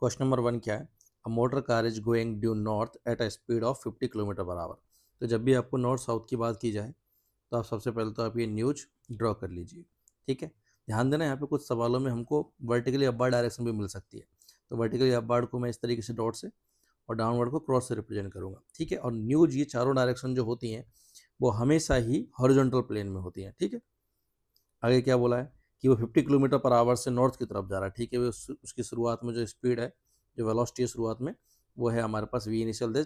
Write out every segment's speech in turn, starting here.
Question number 1 क्या है? A motor car is going due north at a speed of 50 kilometre per our. तो जब भी आपको नॉर्थ साउथ की बात की जाए तो आप सबसे पहले तो आप ये न्यूज ड्रॉ कर लीजिए। ठीक है, ध्यान देना यहाँ पे कुछ सवालों में हमको वर्टिकली अपवर्ड डायरेक्शन भी मिल सकती है। तो वर्टिकली अपवर्ड को मैं इस तरीके से डॉट से और डाउनवर्ड को क्रॉस से रिप्रेजेंट करूंगा। ठीक है, और न्यूज ये चारों डायरेक्शन जो होती हैं वो हमेशा ही हॉरिजॉन्टल प्लेन में होती हैं। ठीक है, आगे क्या बोला है कि वो 50 किलोमीटर पर आवर से नॉर्थ की तरफ जा रहा है। ठीक है, वो उसकी शुरुआत में जो स्पीड है, जो वेलोसिटी है शुरुआत में, वो है हमारे पास वी इनिशियल दे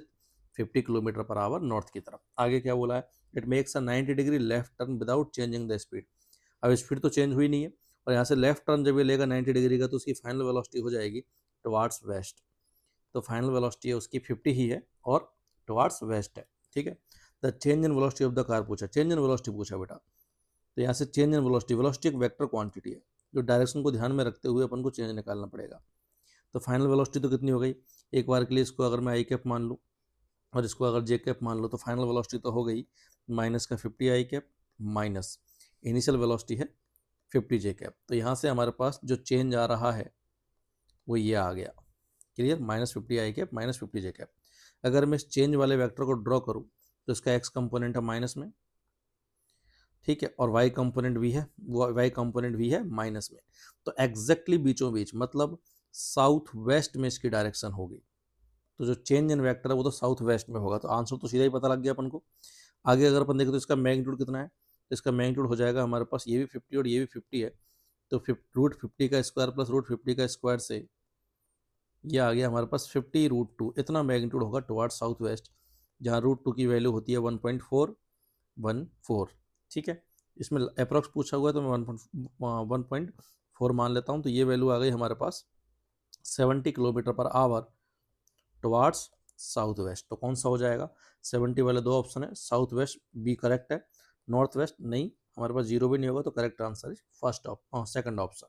50 किलोमीटर पर आवर नॉर्थ की तरफ। आगे क्या बोला है? It makes a 90 degree left turn without changing the speed. अब स्पीड तो चेंज हुई नहीं है, और यहाँ से लेफ्ट टर्न जब ये लेगा 90 डिग्री का तो उसकी फाइनल वेलोसिटी हो जाएगी टुवार्ड्स वेस्ट। तो फाइनल वेलोसिटी है उसकी 50 ही है और टुवार्ड्स वेस्ट है। ठीक है, the change in velocity of the car पूछा, चेंज इन वेलोसिटी पूछा बेटा। तो यहाँ से चेंज इन वेलोसिटी, वेलोसिटी एक वेक्टर क्वांटिटी है, जो डायरेक्शन को ध्यान में रखते हुए अपन को चेंज निकालना पड़ेगा। तो फाइनल वेलोसिटी तो कितनी हो गई? एक बार के लिए इसको अगर मैं आई कैप मान लूँ और इसको अगर जे कैप मान लो तो फाइनल वेलोसिटी तो हो गई माइनस का 50 आई कैप माइनस इनिशियल वेलोसिटी है 50 जे कैप। तो यहाँ से हमारे पास जो चेंज आ रहा है वो ये आ गया। क्लियर? माइनस 50 आई कैप माइनस 50 जे कैप। अगर मैं इस चेंज वाले वेक्टर को ड्रॉ करूँ तो इसका एक्स कंपोनेंट है माइनस में, ठीक है, और वाई कंपोनेंट भी है, वाई कंपोनेंट भी है माइनस में। तो एग्जैक्टली बीचों बीच, मतलब साउथ वेस्ट में इसकी डायरेक्शन होगी। तो जो चेंज इन वेक्टर है वो तो साउथ वेस्ट में होगा। तो आंसर तो सीधा ही पता लग गया अपन को। आगे अगर अपन देखें तो इसका मैग्नीट्यूड कितना है? तो इसका मैग्नीट्यूड हो जाएगा हमारे पास, ये भी 50 और ये भी 50 है, तो रूट 50 का स्क्वायर प्लस रूट 50 का स्क्वायर से ये आ गया हमारे पास 50√2। इतना मैग्नीट्यूड होगा टुवार्ड साउथ वेस्ट, जहाँ √2 की वैल्यू होती है 1.414। ठीक है, इसमें अप्रॉक्स पूछा हुआ है तो मैं 1.4 मान लेता हूँ। तो ये वैल्यू आ गई हमारे पास 70 kilometre per our towards south west. तो कौन सा हो जाएगा? 70 वाले दो ऑप्शन है, साउथ वेस्ट बी करेक्ट है, नॉर्थ वेस्ट नहीं, हमारे पास जीरो भी नहीं होगा। तो correct answer is first option, second option.